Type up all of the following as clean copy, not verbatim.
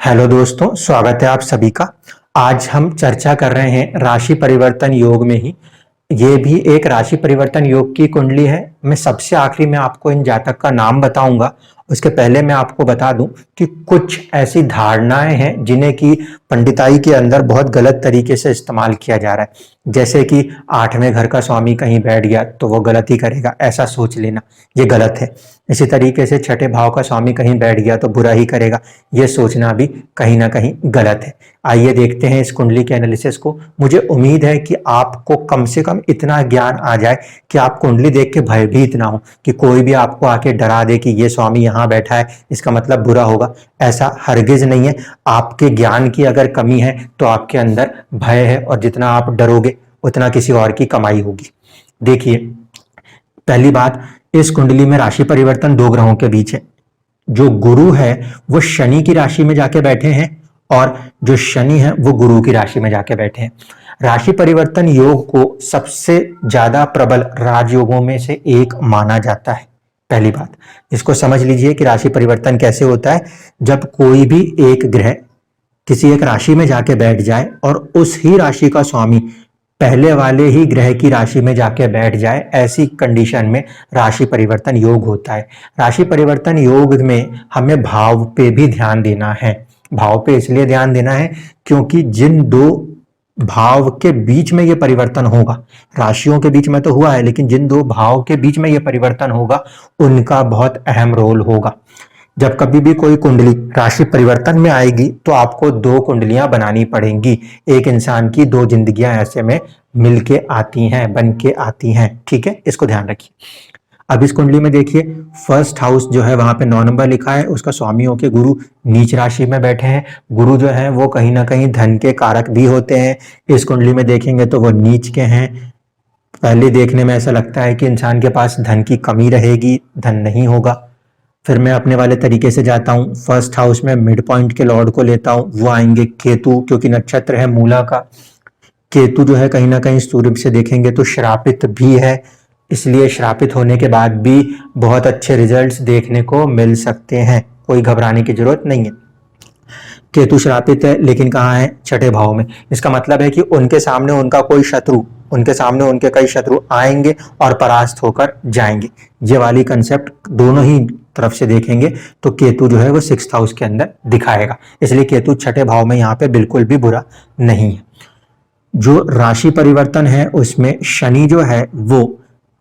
Hello दोस्तों, स्वागत है आप सभी का। आज हम चर्चा कर रहे हैं राशि परिवर्तन योग में ही। ये भी एक राशि परिवर्तन योग की कुंडली है। मैं सबसे आखिरी में आपको इन जातक का नाम बताऊंगा। उसके पहले मैं आपको बता दूं कि कुछ ऐसी धारणाएं हैं जिन्हें कि पंडिताई के अंदर बहुत गलत तरीके से इस्तेमाल किया जा रहा है। जैसे कि 8वें घर का स्वामी कहीं बैठ गया तो वो गलत ही करेगा, ऐसा सोच लेना, ये गलत है। इसी तरीके से छठे भाव का स्वामी कहीं बैठ गया तो बुरा ही करेगा, ये सोचना भी कहीं ना कहीं गलत है। आइए देखते हैं इस कुंडली के एनालिसिस को। मुझे उम्मीद है कि आपको कम से कम इतना ज्ञान आ जाए कि आप कुंडली देख के भयभीत ना हो कि कोई भी आपको आके डरा दे कि ये स्वामी यहाँ बैठा है इसका मतलब बुरा होगा। ऐसा हरगिज नहीं है। आपके ज्ञान की अगर कमी है तो आपके अंदर भय है, और जितना आप डरोगे उतना किसी और की कमाई होगी। देखिए, पहली बात, इस कुंडली में राशि परिवर्तन दो ग्रहों के बीच है। जो गुरु है वो शनि की राशि में जाके बैठे हैं, और जो शनि है वो गुरु की राशि में जाके बैठे हैं। राशि परिवर्तन योग को सबसे ज्यादा प्रबल राजयोगों में से एक माना जाता है। पहली बात, इसको समझ लीजिए कि राशि परिवर्तन कैसे होता है। जब कोई भी एक ग्रह किसी एक राशि में जाके बैठ जाए और उस ही राशि का स्वामी पहले वाले ही ग्रह की राशि में जाके बैठ जाए, ऐसी कंडीशन में राशि परिवर्तन योग होता है। राशि परिवर्तन योग में हमें भाव पे भी ध्यान देना है। भाव पे इसलिए ध्यान देना है क्योंकि जिन दो भाव के बीच में ये परिवर्तन होगा, राशियों के बीच में तो हुआ है, लेकिन जिन दो भाव के बीच में ये परिवर्तन होगा उनका बहुत अहम रोल होगा। जब कभी भी कोई कुंडली राशि परिवर्तन में आएगी तो आपको दो कुंडलियां बनानी पड़ेंगी। एक इंसान की दो जिंदगियां ऐसे में मिलके आती हैं, बन के आती हैं। ठीक है, इसको ध्यान रखिए। अब इस कुंडली में देखिए, फर्स्ट हाउस जो है वहां पे 9 नंबर लिखा है, उसका स्वामियों के गुरु नीच राशि में बैठे हैं। गुरु जो है वो कहीं ना कहीं धन के कारक भी होते हैं। इस कुंडली में देखेंगे तो वो नीच के हैं। पहले देखने में ऐसा लगता है कि इंसान के पास धन की कमी रहेगी, धन नहीं होगा। फिर मैं अपने वाले तरीके से जाता हूँ, फर्स्ट हाउस में मिड पॉइंट के लॉर्ड को लेता हूँ, वो आएंगे केतु, क्योंकि नक्षत्र है मूला का। केतु जो है कहीं ना कहीं सूर्य से देखेंगे तो श्रापित भी है, इसलिए श्रापित होने के बाद भी बहुत अच्छे रिजल्ट्स देखने को मिल सकते हैं, कोई घबराने की जरूरत नहीं है। केतु श्रापित है लेकिन कहाँ है? छठे भाव में। इसका मतलब है कि उनके सामने उनका कोई शत्रु, उनके सामने उनके कई शत्रु आएंगे और परास्त होकर जाएंगे। ये वाली कंसेप्ट दोनों ही तरफ से देखेंगे तो केतु जो है वो 6th हाउस के अंदर दिखाएगा, इसलिए केतु छठे भाव में यहाँ पे बिल्कुल भी बुरा नहीं है। जो राशि परिवर्तन है उसमें शनि जो है वो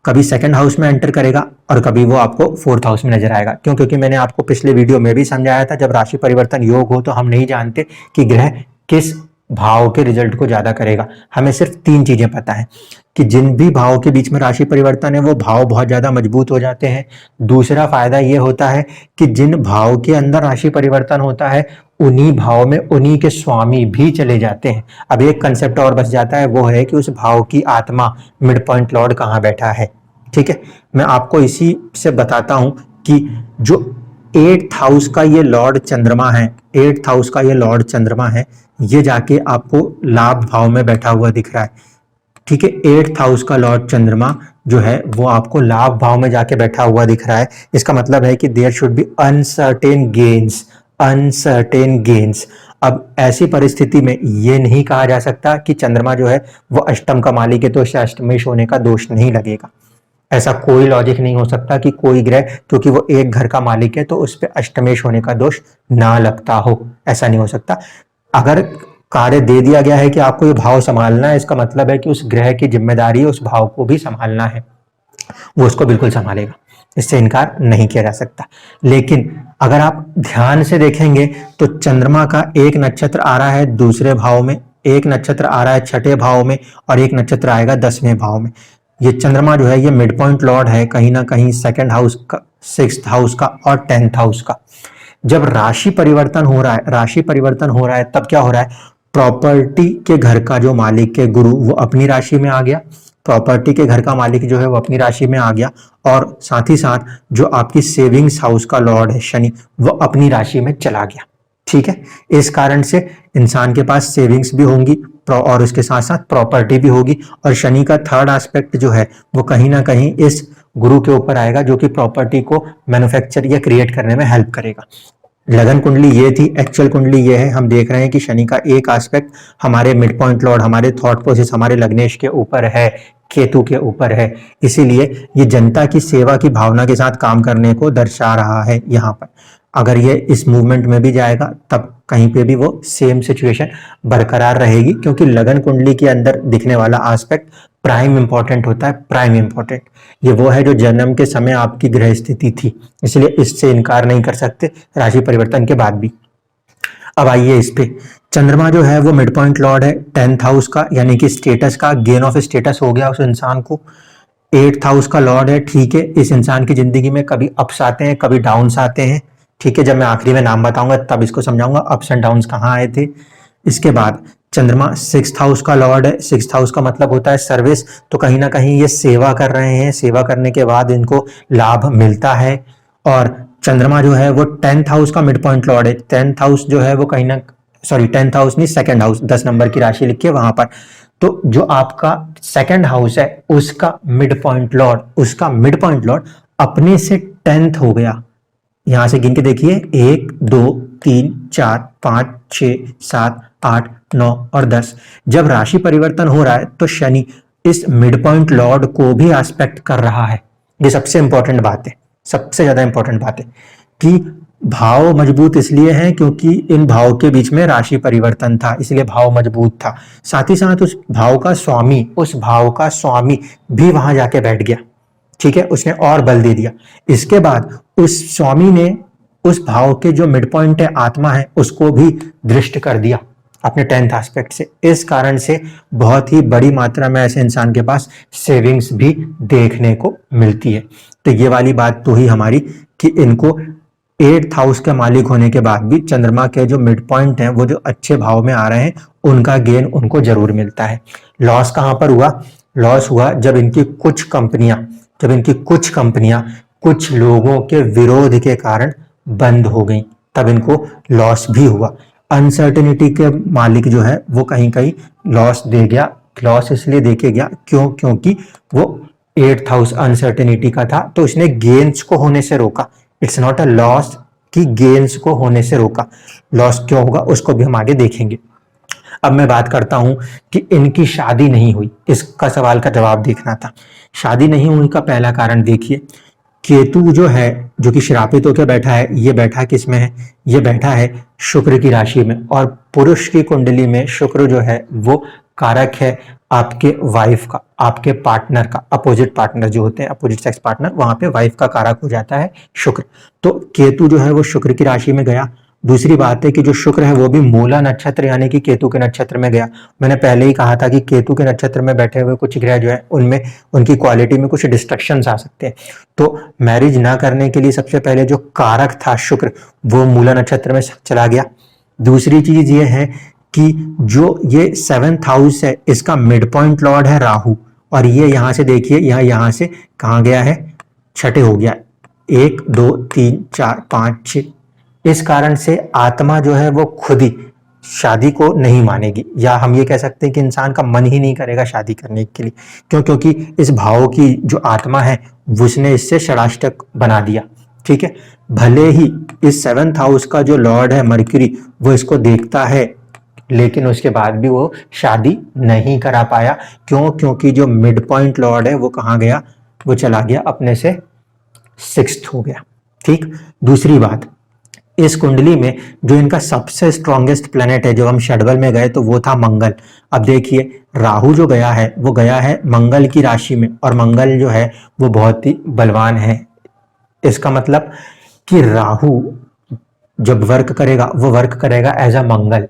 कभी 2nd हाउस में एंटर करेगा और कभी वो आपको 4th हाउस में नजर आएगा। क्यों? क्योंकि मैंने आपको पिछले वीडियो में भी समझाया था, जब राशि परिवर्तन योग हो तो हम नहीं जानते कि ग्रह किस भाव के रिजल्ट को ज्यादा करेगा। हमें सिर्फ 3 चीजें पता है कि जिन भी भाव के बीच में राशि परिवर्तन है वो भाव बहुत ज्यादा मजबूत हो जाते हैं। दूसरा फायदा ये होता है कि जिन भाव के अंदर राशि परिवर्तन होता है उन्हीं भाव में उन्हीं के स्वामी भी चले जाते हैं। अब एक कंसेप्ट और बच जाता है, वो है कि उस भाव की आत्मा मिड पॉइंट लॉर्ड कहाँ बैठा है। ठीक है, मैं आपको इसी से बताता हूं कि जो 8th हाउस का ये लॉर्ड चंद्रमा है, 8th हाउस का ये लॉर्ड चंद्रमा है, ये जाके आपको लाभ भाव में बैठा हुआ दिख रहा है। ठीक है, 8th हाउस का लॉर्ड चंद्रमा जो है वो आपको लाभ भाव में जाके बैठा हुआ दिख रहा है। इसका मतलब है कि there should be uncertain gains, uncertain gains. अब ऐसी परिस्थिति में ये नहीं कहा जा सकता कि चंद्रमा जो है वो अष्टम का मालिक है तो उसे अष्टमेश होने का दोष नहीं लगेगा। ऐसा कोई लॉजिक नहीं हो सकता कि कोई ग्रह क्योंकि वो एक घर का मालिक है तो उस पर अष्टमेश होने का दोष ना लगता हो, ऐसा नहीं हो सकता। अगर कार्य दे दिया गया है कि आपको ये भाव संभालना है, इसका मतलब है कि उस ग्रह की जिम्मेदारी उस भाव को भी संभालना है, वो उसको बिल्कुल संभालेगा, इससे इनकार नहीं किया जा सकता। लेकिन अगर आप ध्यान से देखेंगे तो चंद्रमा का एक नक्षत्र आ रहा है दूसरे भाव में, एक नक्षत्र आ रहा है छठे भाव में, और एक नक्षत्र आएगा 10वें भाव में। ये चंद्रमा जो है ये मिड पॉइंट लॉर्ड है कहीं ना कहीं 2nd हाउस का, 6th हाउस का और 10th हाउस का। जब राशि परिवर्तन हो रहा है, राशि परिवर्तन हो रहा है तब क्या हो रहा है? प्रॉपर्टी के घर का जो मालिक है गुरु वो अपनी राशि में आ गया, प्रॉपर्टी के घर का मालिक जो है वो अपनी राशि में आ गया, और साथ ही साथ जो आपकी सेविंग्स हाउस का लॉर्ड है शनि वो अपनी राशि में चला गया। ठीक है, इस कारण से इंसान के पास सेविंग्स भी होंगी और उसके साथ साथ प्रॉपर्टी भी होगी, और शनि का 3rd एस्पेक्ट जो है वो कहीं ना कहीं इस गुरु के ऊपर आएगा जो कि प्रॉपर्टी को मैन्युफैक्चर या क्रिएट करने में हेल्प करेगा। लगन कुंडली ये थी, एक्चुअल कुंडली ये है। हम देख रहे हैं कि शनि का एक एस्पेक्ट हमारे मिड पॉइंट लॉर्ड, हमारे थॉट प्रोसेस, हमारे लग्नेश के ऊपर है, केतु के ऊपर है। इसीलिए ये जनता की सेवा की भावना के साथ काम करने को दर्शा रहा है यहाँ पर। अगर ये इस मूवमेंट में भी जाएगा तब कहीं पे भी वो सेम सिचुएशन बरकरार रहेगी, क्योंकि लगन कुंडली के अंदर दिखने वाला एस्पेक्ट प्राइम इंपॉर्टेंट होता है। प्राइम इंपॉर्टेंट ये वो है जो जन्म के समय आपकी ग्रह स्थिति थी, इसलिए इससे इनकार नहीं कर सकते राशि परिवर्तन के बाद भी। अब आइए इस पे, चंद्रमा जो है वो मिड पॉइंट लॉर्ड है 10th हाउस का, यानी कि स्टेटस का, गेन ऑफ स्टेटस हो गया उस इंसान को। 8th हाउस का लॉर्ड है, ठीक है। इस इंसान की जिंदगी में कभी अप्स आते हैं, कभी डाउन्स आते हैं, ठीक है। जब मैं आखिरी में नाम बताऊंगा तब इसको समझाऊंगा अप्स एंड डाउन्स कहाँ आए थे। इसके बाद चंद्रमा 6th हाउस का लॉर्ड है। 6th हाउस का मतलब होता है सर्विस, तो कहीं ना कहीं ये सेवा कर रहे हैं, सेवा करने के बाद इनको लाभ मिलता है। और चंद्रमा जो है वो 10th हाउस का मिड पॉइंट लॉर्ड है। 10th हाउस जो है वो कहीं ना, सॉरी 10th हाउस नहीं, 2nd हाउस, 10 नंबर की राशि लिखिए वहां पर। तो जो आपका 2nd हाउस है उसका मिड पॉइंट लॉर्ड, उसका मिड पॉइंट लॉर्ड अपने से 10th हो गया। यहां से गिन के देखिए, 1 2 3 4 5 6 7 8 9 और 10। जब राशि परिवर्तन हो रहा है तो शनि इस मिड पॉइंट लॉर्ड को भी एस्पेक्ट कर रहा है। ये सबसे इंपॉर्टेंट बात है, सबसे ज्यादा इंपॉर्टेंट बात है कि भाव मजबूत इसलिए है क्योंकि इन भाव के बीच में राशि परिवर्तन था, इसलिए भाव मजबूत था। साथ ही साथ उस भाव का स्वामी, उस भाव का स्वामी भी वहां जाके बैठ गया, ठीक है, उसने और बल दे दिया। इसके बाद उस स्वामी ने उस भाव के जो मिड पॉइंट है, आत्मा है, उसको भी दृष्ट कर दिया अपने 10th एस्पेक्ट से। इस कारण से बहुत ही बड़ी मात्रा में ऐसे इंसान के पास सेविंग्स भी देखने को मिलती है। तो ये वाली बात तो ही हमारी कि इनको 8th हाउस के मालिक होने के बाद भी चंद्रमा के जो मिड पॉइंट हैं वो जो अच्छे भाव में आ रहे हैं उनका गेन उनको जरूर मिलता है। लॉस कहां पर हुआ? लॉस हुआ जब इनकी कुछ कंपनियां कुछ लोगों के विरोध के कारण बंद हो गई, तब इनको लॉस भी हुआ। अनसर्टेनिटी के मालिक जो है वो कहीं कहीं लॉस दे गया। लॉस इसलिए देके गया क्योंकि वो 8th हाउस अनसर्टेनिटी का था, तो इसने गेन्स को होने से रोका। इट्स नॉट अ लॉस कि गेन्स को होने से रोका। लॉस क्यों होगा उसको भी हम आगे देखेंगे। अब मैं बात करता हूं कि इनकी शादी नहीं हुई, इसका सवाल का जवाब देखना था। शादी नहीं हुई का पहला कारण देखिए, केतु जो है, जो कि श्रापित होकर बैठा है, ये बैठा किस में है? ये बैठा है शुक्र की राशि में। और पुरुष की कुंडली में शुक्र जो है वो कारक है आपके वाइफ का, आपके पार्टनर का। अपोजिट पार्टनर जो होते हैं, अपोजिट सेक्स पार्टनर, वहां पे वाइफ का कारक हो जाता है शुक्र। तो केतु जो है वो शुक्र की राशि में गया। दूसरी बात है कि जो शुक्र है वो भी मूला नक्षत्र यानी कि केतु के नक्षत्र में गया। मैंने पहले ही कहा था कि केतु के नक्षत्र में बैठे हुए कुछ ग्रह जो है उनमें उनकी क्वालिटी में कुछ डिस्ट्रक्शंस आ सकते हैं। तो मैरिज ना करने के लिए सबसे पहले जो कारक था शुक्र, वो मूला नक्षत्र में चला गया। दूसरी चीज ये है कि जो ये 7th हाउस है इसका मिड पॉइंट लॉर्ड है राहु, और ये यहां से देखिए, यहां से कहाँ गया है? छठे हो गया। 1 2 3 4 5 6। इस कारण से आत्मा जो है वो खुद ही शादी को नहीं मानेगी, या हम ये कह सकते हैं कि इंसान का मन ही नहीं करेगा शादी करने के लिए। क्योंकि इस भाव की जो आत्मा है उसने इससे षडाष्टक बना दिया, ठीक है। भले ही इस 7th हाउस का जो लॉर्ड है मर्क्यूरी वो इसको देखता है, लेकिन उसके बाद भी वो शादी नहीं करा पाया। क्योंकि जो मिड पॉइंट लॉर्ड है वो कहाँ गया? वो चला गया अपने से 6th हो गया, ठीक। दूसरी बात, इस कुंडली में जो इनका सबसे स्ट्रॉन्गेस्ट प्लेनेट है, जब हम षडबल में गए तो वो था मंगल। अब देखिए राहु जो गया है वो गया है मंगल की राशि में, और मंगल जो है वो बहुत ही बलवान है। इसका मतलब कि राहु जब वर्क करेगा वो वर्क करेगा एज अ मंगल।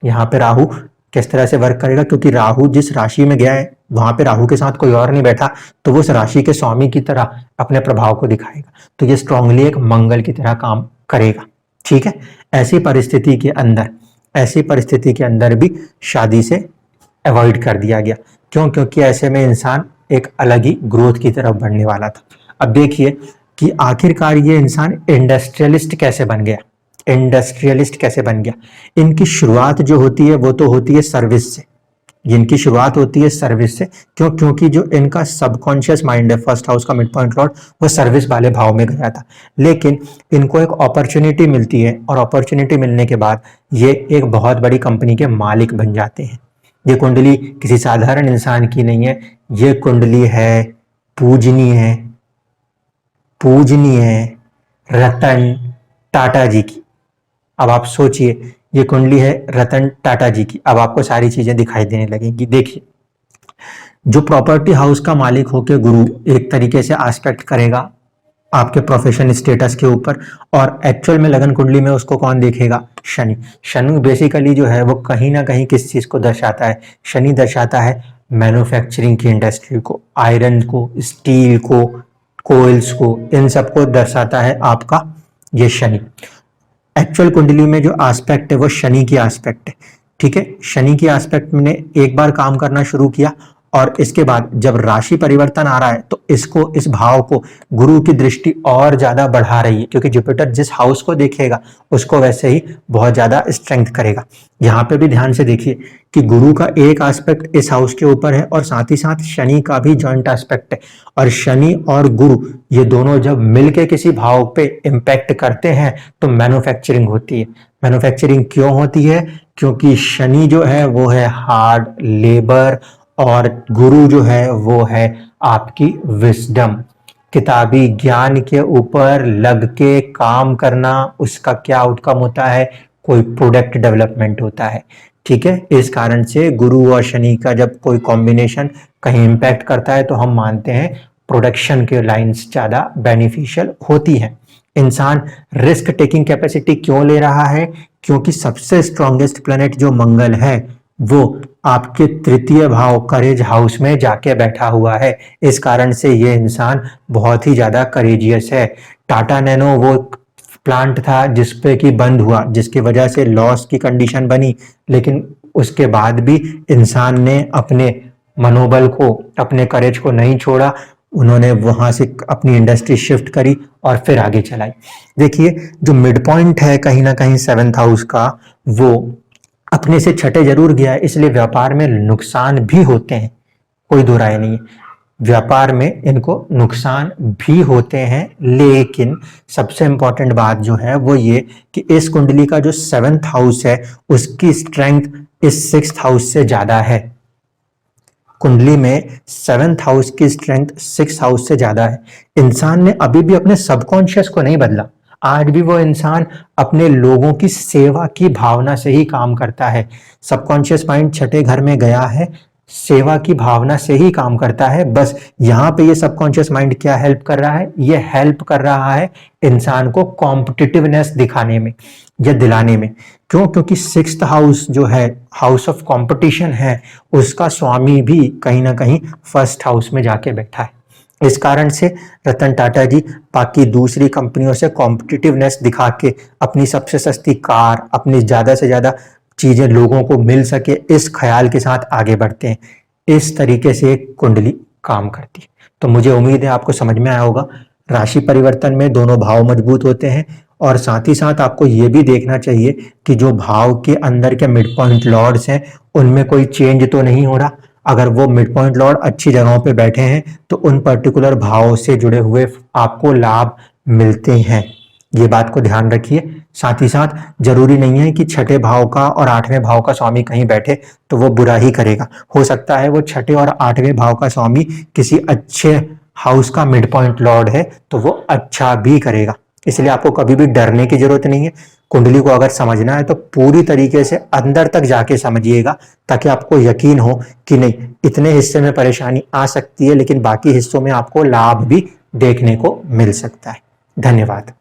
यहाँ पे राहु किस तरह से वर्क करेगा? क्योंकि राहु जिस राशि में गया है वहां पे राहु के साथ कोई और नहीं बैठा, तो वो उस राशि के स्वामी की तरह अपने प्रभाव को दिखाएगा। तो ये स्ट्रांगली एक मंगल की तरह काम करेगा, ठीक है। ऐसी परिस्थिति के अंदर भी शादी से अवॉइड कर दिया गया। क्योंकि ऐसे में इंसान एक अलग ही ग्रोथ की तरफ बढ़ने वाला था। अब देखिए कि आखिरकार ये इंसान इंडस्ट्रियलिस्ट कैसे बन गया। इनकी शुरुआत जो होती है वो तो होती है सर्विस से, जिनकी शुरुआत होती है सर्विस से। क्योंकि जो इनका सबकॉन्शियस माइंड है, फर्स्ट हाउस का मिड पॉइंट लॉर्ड, वो सर्विस वाले भाव में गया था, लेकिन इनको एक अपॉर्चुनिटी मिलती है और अपॉर्चुनिटी मिलने के बाद ये एक बहुत बड़ी कंपनी के मालिक बन जाते हैं। ये कुंडली किसी साधारण इंसान की नहीं है, ये कुंडली है पूजनीय रतन टाटा जी की। अब आप सोचिए, ये कुंडली है रतन टाटा जी की। अब आपको सारी चीजें दिखाई देने लगेंगी। देखिए, जो प्रॉपर्टी हाउस का मालिक होकर गुरु एक तरीके से एस्पेक्ट करेगा आपके प्रोफेशन स्टेटस के ऊपर, और एक्चुअल में लगन कुंडली में उसको कौन देखेगा? शनि। शनि बेसिकली जो है वो कहीं ना कहीं किस चीज को दर्शाता है? शनि दर्शाता है मैन्युफैक्चरिंग की इंडस्ट्री को, आयरन को, स्टील को, कोयल्स को, इन सबको दर्शाता है आपका ये शनि। एक्चुअल कुंडली में जो एस्पेक्ट है वो शनि की एस्पेक्ट है, ठीक है। शनि की एस्पेक्ट ने एक बार काम करना शुरू किया और इसके बाद जब राशि परिवर्तन आ रहा है तो इसको, इस भाव को गुरु की दृष्टि और ज्यादा बढ़ा रही है, क्योंकि जुपिटर जिस हाउस को देखेगा उसको वैसे ही बहुत ज्यादा स्ट्रेंथ करेगा। यहाँ पे भी ध्यान से देखिए कि गुरु का एक एस्पेक्ट इस हाउस के ऊपर है और साथ ही साथ शनि का भी जॉइंट एस्पेक्ट है, और शनि और गुरु ये दोनों जब मिलके किसी भाव पे इम्पैक्ट करते हैं तो मैन्युफैक्चरिंग होती है। मैन्युफैक्चरिंग क्यों होती है? क्योंकि शनि जो है वो है हार्ड लेबर और गुरु जो है वो है आपकी विजडम, किताबी ज्ञान के ऊपर लग के काम करना। उसका क्या आउटकम होता है? कोई प्रोडक्ट डेवलपमेंट होता है, ठीक है। इस कारण से गुरु और शनि का जब कोई कॉम्बिनेशन कहीं इंपैक्ट करता है तो हम मानते हैं प्रोडक्शन के लाइंस ज्यादा बेनिफिशियल होती है। इंसान रिस्क टेकिंग कैपेसिटी क्यों ले रहा है? क्योंकि सबसे स्ट्रॉन्गेस्ट प्लेनेट जो मंगल है वो आपके तृतीय भाव करेज हाउस में जाके बैठा हुआ है। इस कारण से ये इंसान बहुत ही ज्यादा करेजियस है। टाटा नैनो वो प्लांट था जिसपे कि बंद हुआ, जिसकी वजह से लॉस की कंडीशन बनी, लेकिन उसके बाद भी इंसान ने अपने मनोबल को, अपने करेज को नहीं छोड़ा। उन्होंने वहां से अपनी इंडस्ट्री शिफ्ट करी और फिर आगे चलाई। देखिए, जो मिड पॉइंट है कहीं ना कहीं 7th हाउस का, वो अपने से छठे जरूर गया है, इसलिए व्यापार में नुकसान भी होते हैं, कोई दो राय नहीं है। व्यापार में इनको नुकसान भी होते हैं, लेकिन सबसे इंपॉर्टेंट बात जो है वो ये कि इस कुंडली का जो 7th हाउस है उसकी स्ट्रेंथ इस 6th हाउस से ज्यादा है। कुंडली में 7th हाउस की स्ट्रेंथ 6th हाउस से ज्यादा है। इंसान ने अभी भी अपने सबकॉन्शियस को नहीं बदला। आज भी वो इंसान अपने लोगों की सेवा की भावना से ही काम करता है। सबकॉन्शियस माइंड छठे घर में गया है, सेवा की भावना से ही काम करता है। बस यहाँ पे ये सबकॉन्शियस माइंड क्या हेल्प कर रहा है? ये हेल्प कर रहा है इंसान को कॉम्पिटिटिवनेस दिखाने में या दिलाने में। क्यों? क्योंकि 6th हाउस जो है, हाउस ऑफ कंपटीशन है, उसका स्वामी भी कहीं ना कहीं 1st हाउस में जाके बैठा है। इस कारण से रतन टाटा जी बाकी दूसरी कंपनियों से कॉम्पिटिटिवनेस दिखा के अपनी सबसे सस्ती कार, अपनी ज्यादा से ज्यादा चीजें लोगों को मिल सके, इस ख्याल के साथ आगे बढ़ते हैं। इस तरीके से कुंडली काम करती है। तो मुझे उम्मीद है आपको समझ में आया होगा। राशि परिवर्तन में दोनों भाव मजबूत होते हैं, और साथ ही साथ आपको ये भी देखना चाहिए कि जो भाव के अंदर के मिड पॉइंट लॉर्ड्स हैं उनमें कोई चेंज तो नहीं हो रहा। अगर वो मिड पॉइंट लॉर्ड अच्छी जगहों पे बैठे हैं तो उन पर्टिकुलर भावों से जुड़े हुए आपको लाभ मिलते हैं। ये बात को ध्यान रखिए। साथ ही साथ जरूरी नहीं है कि छठे भाव का और 8वें भाव का स्वामी कहीं बैठे तो वो बुरा ही करेगा। हो सकता है वो छठे और 8वें भाव का स्वामी किसी अच्छे हाउस का मिड पॉइंट लॉर्ड है तो वो अच्छा भी करेगा। इसलिए आपको कभी भी डरने की जरूरत नहीं है। कुंडली को अगर समझना है तो पूरी तरीके से अंदर तक जाके समझिएगा, ताकि आपको यकीन हो कि नहीं, इतने हिस्से में परेशानी आ सकती है लेकिन बाकी हिस्सों में आपको लाभ भी देखने को मिल सकता है। धन्यवाद।